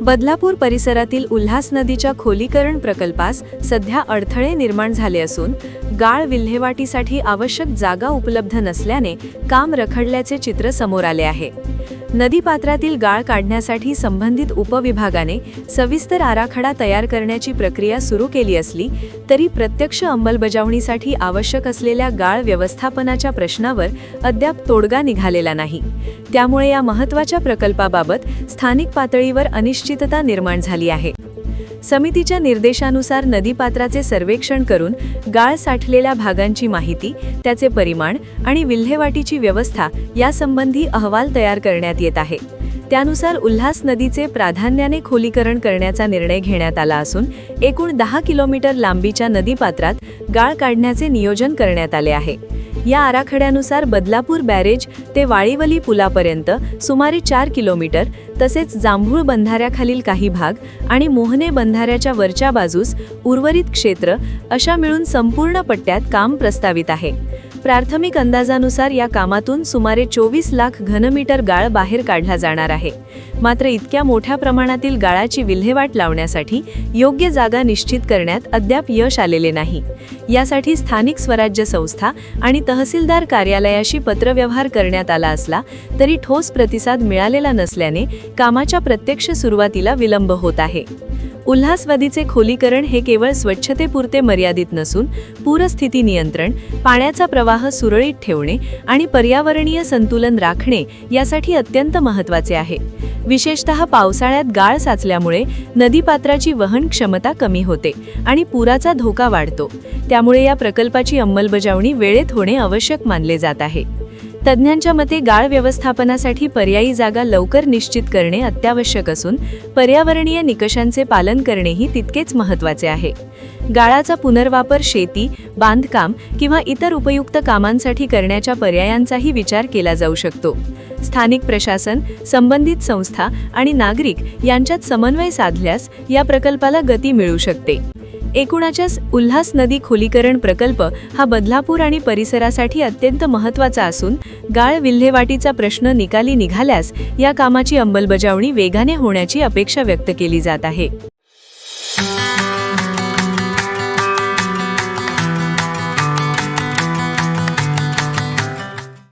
बदलापूर परिसरातील उल्हास नदीच्या खोलीकरण प्रकल्पास सध्या अडथळे निर्माण झाले असून गाळ विल्हेवाटीसाठी आवश्यक जागा उपलब्ध नसल्याने काम रखडल्याचे चित्र समोर आले आहे। नदीपात्रातील गाळ काढण्यासाठी संबंधित उपविभागाने सविस्तर आराखडा तयार करण्याची प्रक्रिया सुरू केली असली तरी प्रत्यक्ष अंमलबजावणीसाठी आवश्यक असलेल्या गाळ व्यवस्थापनाच्या प्रश्नावर अद्याप तोडगा निघालेला नाही। त्यामुळे या महत्त्वाच्या प्रकल्पाबाबत स्थानिक पातळीवर अनिश्चितता निर्माण झाली आहे। समितीच्या निर्देशानुसार नदीपात्राचे सर्वेक्षण करून गाळ साठलेल्या भागांची माहिती, त्याचे परिमाण आणि विल्हेवाटीची व्यवस्था यासंबंधी अहवाल तयार करण्यात येत आहे। त्यानुसार उल्हास नदीचे प्राधान्याने खोलीकरण करण्याचा निर्णय घेण्यात आला असून एकूण 10 किलोमीटर लांबीच्या नदीपात्रात गाळ काढण्याचे नियोजन करण्यात आले आहे। या आराखड्यानुसार बदलापूर बॅरेज ते वाळीवली पुलापर्यंत सुमारे 4 किलोमीटर, तसेच जांभूळ बंधाऱ्याखालील काही भाग आणि मोहने बंधाऱ्याच्या वरच्या बाजूस उर्वरित क्षेत्र अशा मिळून संपूर्ण पट्ट्यात काम प्रस्तावित आहे। प्राथमिक अंदाजानुसार या कामातून सुमारे 24 लाख घनमीटर गाळ बाहेर काढला जाणार आहे। मात्र इतक्या मोठ्या प्रमाणातील गाळाची विल्हेवाट लावण्यासाठी योग्य जागा निश्चित करण्यात अद्याप यश आलेले नाही। यासाठी स्थानिक स्वराज्य संस्था आणि तहसीलदार कार्यालयाशी पत्रव्यवहार करण्यात आला असला तरी ठोस प्रतिसाद मिळालेला नसल्याने कामाच्या प्रत्यक्ष सुरुवातीला विलंब होत आहे। उल्हास नदीचे खोलीकरण हे केवळ स्वच्छतेपुरते मर्यादित नसून पूरस्थिती नियंत्रण, पाण्याचा प्रवाह सुरळीत ठेवणे आणि पर्यावरणीय संतुलन राखणे यासाठी अत्यंत महत्त्वाचे आहे। विशेषतः पावसाळ्यात गाळ साचल्यामुळे नदीपात्राची वहन क्षमता कमी होते आणि पुराचा धोका वाढतो। त्यामुळे या प्रकल्पाची अंमलबजावणी वेळेत होणे आवश्यक मानले जात आहे। तज्ज्ञांच्या मते गाळ व्यवस्थापनासाठी पर्यायी जागा लवकर निश्चित करणे अत्यावश्यक असून पर्यावरणीय निकषांचे पालन करणेही तितकेच महत्त्वाचे आहे। गाळाचा पुनर्वापर शेती, बांधकाम किंवा इतर उपयुक्त कामांसाठी करण्याच्या पर्यायांचाही विचार केला जाऊ शकतो। स्थानिक प्रशासन, संबंधित संस्था आणि नागरिक यांच्यात समन्वय साधल्यास या प्रकल्पाला गती मिळू शकते। एकूणाच्याच उल्हास नदी खोलीकरण प्रकल्प हा बदलापूर आणि परिसरासाठी अत्यंत महत्त्वाचा असून गाळ विल्हेवाटीचा प्रश्न निकाली निघाल्यास या कामाची अंमलबजावणी वेगाने होण्याची अपेक्षा व्यक्त केली जात आहे।